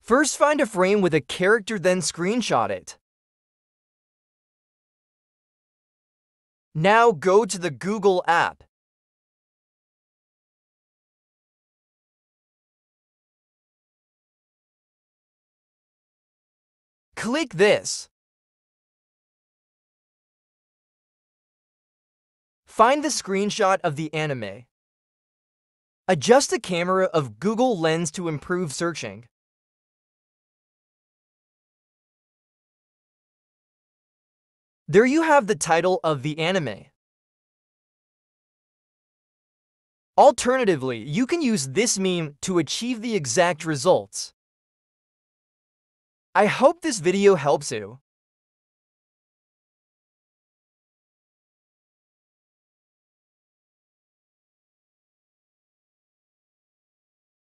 First, find a frame with a character, then screenshot it. Now go to the Google app. Click this. Find the screenshot of the anime. Adjust the camera of Google Lens to improve searching. There you have the title of the anime. Alternatively, you can use this meme to achieve the exact results. I hope this video helps you.